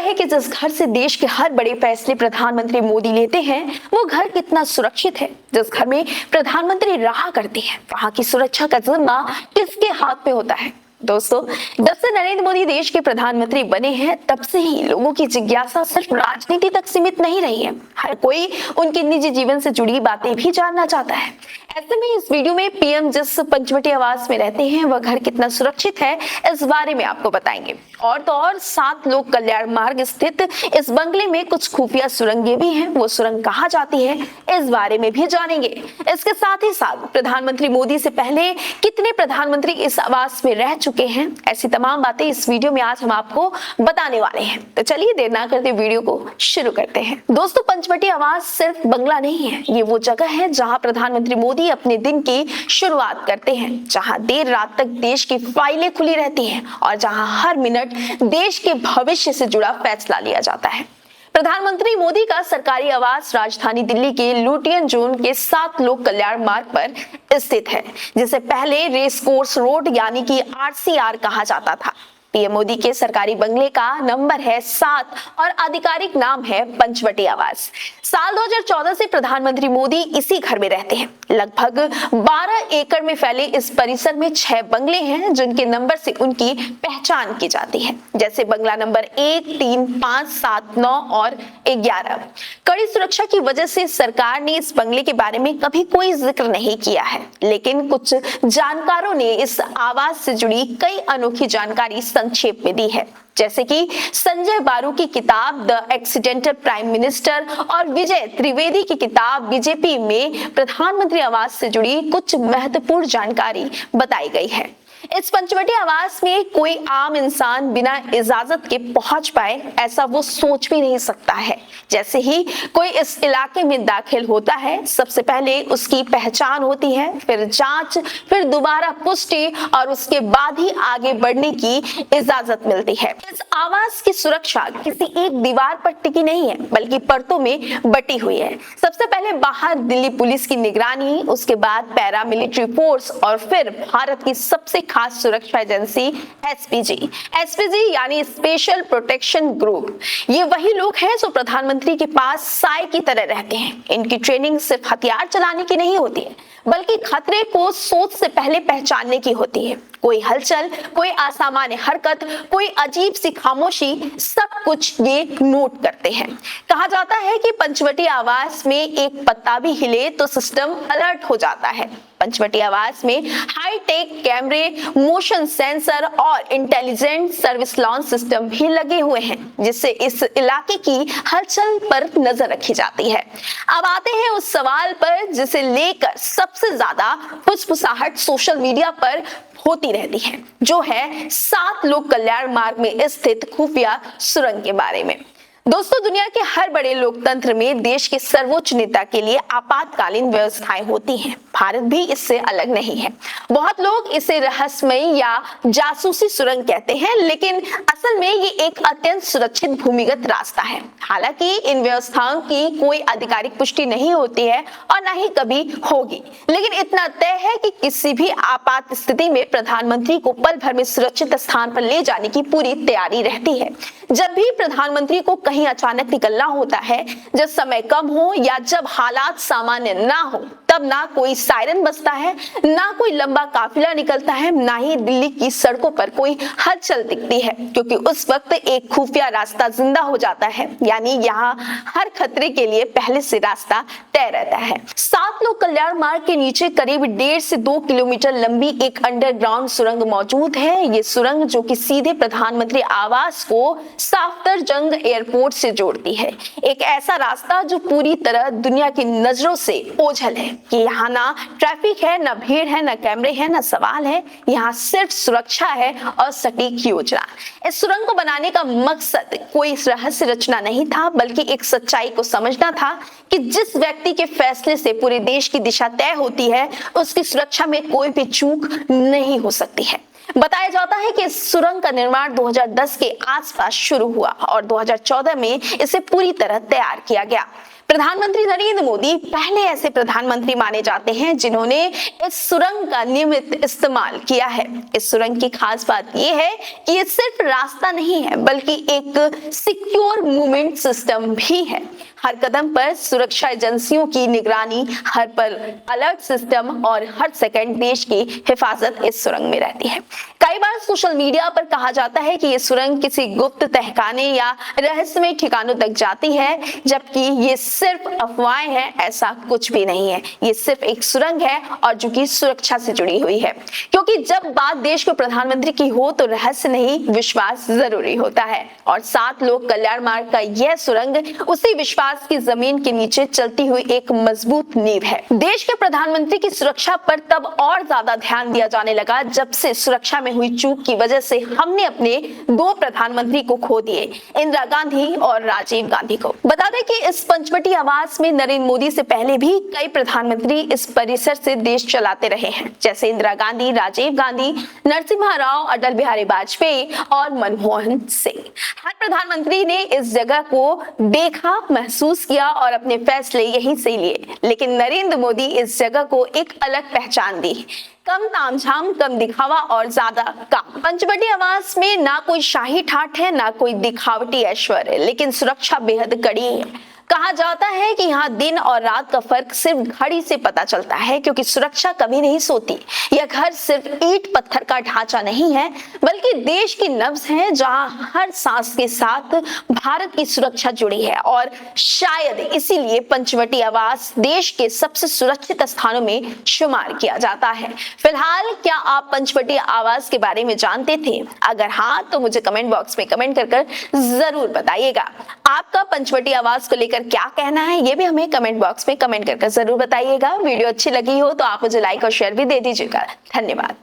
है कि जिस घर से देश के हर बड़े फैसले प्रधानमंत्री मोदी लेते हैं, वो घर कितना सुरक्षित है। जिस घर में प्रधानमंत्री रहा करते हैं, वहां की सुरक्षा का जिम्मा किसके हाथ में होता है। दोस्तों, जब से नरेंद्र मोदी देश के प्रधानमंत्री बने हैं, तब से ही लोगों की जिज्ञासा सिर्फ राजनीति तक सीमित नहीं रही है। हर कोई उनके निजी जीवन से जुड़ी बातें भी जानना चाहता है। ऐसे में इस वीडियो में पीएम जिस पंचवटी आवास में रहते हैं, वह घर कितना सुरक्षित है, इस बारे में आपको बताएंगे। और तो और 7 लोक कल्याण मार्ग स्थित इस बंगले में कुछ खुफिया सुरंगें भी हैं। वो सुरंग कहाँ जाती है, इस बारे में भी जानेंगे। इसके साथ ही साथ प्रधानमंत्री मोदी से पहले कितने प्रधानमंत्री इस आवास में रह चुके हैं, ऐसी तमाम बातें इस वीडियो में आज हम आपको बताने वाले हैं। तो चलिए देर ना करते वीडियो को शुरू करते हैं। दोस्तों, पंचवटी आवास सिर्फ बंगला नहीं है, ये वो जगह है जहां प्रधानमंत्री मोदी अपने दिन की शुरुआत करते हैं, जहां देर रात तक देश की फाइलें खुली रहती हैं और जहां हर मिनट देश के भविष्य से जुड़ा फैसला लिया जाता है। प्रधानमंत्री मोदी का सरकारी आवास राजधानी दिल्ली के लुटियन जोन के 7 लोक कल्याण मार्ग पर स्थित है, जिसे पहले रेस कोर्स रोड यानी कि RCR कहा जाता था। पीएम मोदी के सरकारी बंगले का नंबर है 7 और आधिकारिक नाम है पंचवटी आवास। साल 2014 से प्रधानमंत्री मोदी इसी घर में रहते हैं। लगभग 12 एकड़ में फैले इस परिसर में 6 बंगले हैं, जिनके नंबर से उनकी पहचान की जाती है, जैसे बंगला नंबर 1, 3, 5, 7, 9 और 11। कड़ी सुरक्षा की वजह से सरकार ने इस बंगले के बारे में कभी कोई जिक्र नहीं किया है, लेकिन कुछ जानकारों ने इस आवास से जुड़ी कई अनोखी जानकारी संक्षेप में दी है, जैसे कि संजय बारू की किताब द एक्सीडेंटल प्राइम मिनिस्टर और विजय त्रिवेदी की किताब बीजेपी में प्रधानमंत्री आवास से जुड़ी कुछ महत्वपूर्ण जानकारी बताई गई है। इस पंचवटी आवास में कोई आम इंसान बिना इजाजत के पहुंच पाए, ऐसा वो सोच भी नहीं सकता है। जैसे ही कोई इस इलाके में दाखिल होता है, सबसे पहले उसकी पहचान होती है, फिर जांच, फिर दोबारा पुष्टि और उसके बाद ही आगे बढ़ने की इजाजत मिलती है। इस आवास की सुरक्षा किसी एक दीवार पर टिकी नहीं है, बल्कि परतों में बटी हुई है। सबसे पहले बाहर दिल्ली पुलिस की निगरानी, उसके बाद पैरामिलिट्री फोर्स और फिर भारत की सबसे खास सुरक्षा एजेंसी एसपीजी यानी स्पेशल प्रोटेक्शन ग्रुप। ये वही लोग हैं जो प्रधानमंत्री के पास साए की तरह रहते हैं। इनकी ट्रेनिंग सिर्फ हथियार चलाने की नहीं होती है, बल्कि खतरे को सोच से पहले पहचानने की होती है। कोई हलचल, कोई असामान्य हरकत, कोई अजीब सी खामोशी, सब कुछ ये नोट करते हैं। कहा जाता है कि पंचवटी आवास में एक पत्ता भी हिले तो सिस्टम अलर्ट हो जाता है। पंचवटी आवास में हाईटेक कैमरे, मोशन सेंसर और इंटेलिजेंट सर्विस लॉन्च सिस्टम भी लगे हुए हैं, जिससे इस इलाके की हलचल पर नजर रखी जाती है। अब आते हैं उस सवाल पर जिसे लेकर सबसे ज्यादा फुसफुसाहट सोशल मीडिया पर होती रहती है, जो है 7 लोक कल्याण मार्ग में स्थित खुफिया सुरंग के बारे में। दोस्तों, दुनिया के हर बड़े लोकतंत्र में देश के सर्वोच्च नेता के लिए आपातकालीन व्यवस्थाएं होती हैं। भारत भी इससे अलग नहीं है। बहुत लोग इसे रहस्यमय या जासूसी सुरंग कहते हैं, लेकिन असल में ये एक अत्यंत सुरक्षित भूमिगत रास्ता है। हालांकि इन व्यवस्थाओं की कोई आधिकारिक पुष्टि नहीं होती है और न ही कभी होगी, लेकिन इतना तय है कि किसी भी आपात स्थिति में प्रधानमंत्री को पल भर में सुरक्षित स्थान पर ले जाने की पूरी तैयारी रहती है। जब भी प्रधानमंत्री को कहीं अचानक निकलना होता है, जब समय कम हो या जब हालात सामान्य ना हो, तब ना कोई सायरन बजता है, ना कोई लंबा काफिला निकलता है, ना ही दिल्ली की सड़कों पर कोई हलचल दिखती है, क्योंकि उस वक्त एक खुफिया रास्ता जिंदा हो जाता है। यानी यहाँ हर खतरे के लिए पहले से रास्ता तय रहता है। 7 लोक कल्याण मार्ग के नीचे करीब 1.5 से 2 किलोमीटर लंबी एक अंडरग्राउंड सुरंग मौजूद है। ये सुरंग जो कि सीधे प्रधानमंत्री आवास को सफदरजंग एयरपोर्ट से जोड़ती है। एक ऐसा रास्ता जो पूरी तरह दुनिया की नजरों से ओझल है कि यहाँ ना ट्रैफिक है, ना भीड़ है, ना कैमरे हैं, ना सवाल है। यहाँ सिर्फ सुरक्षा है और सटीक योजना। इस सुरंग को बनाने का मकसद कोई रहस्य रचना नहीं था, बल्कि एक सच्चाई को समझना था कि जिस व्यक्ति के फैसले से पूरे देश की दिशा तय होती है, उसकी सुरक्षा में कोई भी चूक नहीं हो सकती है। बताया जाता है कि इस सुरंग का निर्माण 2010 के आसपास शुरू हुआ और 2014 में इसे पूरी तरह तैयार किया गया। प्रधानमंत्री नरेंद्र मोदी पहले ऐसे प्रधानमंत्री माने जाते हैं जिन्होंने इस सुरंग का नियमित इस्तेमाल किया है। इस सुरंग की खास बात यह है कि ये सिर्फ रास्ता नहीं है बल्कि एक सिक्योर मूवमेंट सिस्टम भी है। हर कदम पर सुरक्षा एजेंसियों की निगरानी, हर पल अलर्ट सिस्टम और हर सेकंड देश की हिफाजत इस सुरंग में रहती है। कई बार सोशल मीडिया पर कहा जाता है कि ये सुरंग किसी गुप्त तहखाने या रहस्यमय ठिकानों तक जाती है, जबकि ये सिर्फ अफवाहें हैं। ऐसा कुछ भी नहीं है, ये सिर्फ एक सुरंग है और जो कि सुरक्षा से जुड़ी हुई है। क्योंकि जब बात देश के प्रधानमंत्री की हो तो रहस्य नहीं, विश्वास जरूरी होता है। और 7 लोक कल्याण मार्ग का यह सुरंग उसी विश्वास की जमीन के नीचे चलती हुई एक मजबूत नींव है। देश के प्रधानमंत्री की सुरक्षा पर तब और ज्यादा ध्यान दिया जाने लगा जब से सुरक्षा में हुई चूक की वजह से हमने अपने 2 प्रधानमंत्री को खो दिए, इंदिरा गांधी और राजीव गांधी को। बता दें कि इस पंचवटी आवास में नरेंद्र मोदी से पहले भी कई प्रधानमंत्री इस परिसर से देश चलाते रहे हैं, जैसे इंदिरा गांधी, राजीव गांधी, नरसिम्हा राव, अटल बिहारी वाजपेयी और मनमोहन सिंह। हर प्रधानमंत्री ने इस जगह को देखा, महसूस किया और अपने फैसले यहीं से लिए। लेकिन नरेंद्र मोदी इस जगह को एक अलग पहचान दी। कम तामझाम, कम दिखावा और ज्यादा काम। पंचवटी आवास में ना कोई शाही ठाठ है, ना कोई दिखावटी ऐश्वर्य, लेकिन सुरक्षा बेहद कड़ी है। कहा जाता है कि यहाँ दिन और रात का फर्क सिर्फ घड़ी से पता चलता है, क्योंकि सुरक्षा कभी नहीं सोती। यह घर सिर्फ ईंट पत्थर का ढांचा नहीं है, बल्कि देश की नब्ज है, जहाँ हर सांस के साथ भारत की सुरक्षा जुड़ी है। और शायद इसीलिए पंचवटी आवास देश के सबसे सुरक्षित स्थानों में शुमार किया जाता है। फिलहाल क्या आप पंचवटी आवास के बारे में जानते थे? अगर हाँ तो मुझे कमेंट बॉक्स में कमेंट कर जरूर बताइएगा। आपका पंचवटी आवास को लेकर क्या कहना है, ये भी हमें कमेंट बॉक्स में कमेंट कर जरूर बताइएगा। वीडियो अच्छी लगी हो तो आप मुझे लाइक और शेयर भी दे दीजिएगा। धन्यवाद।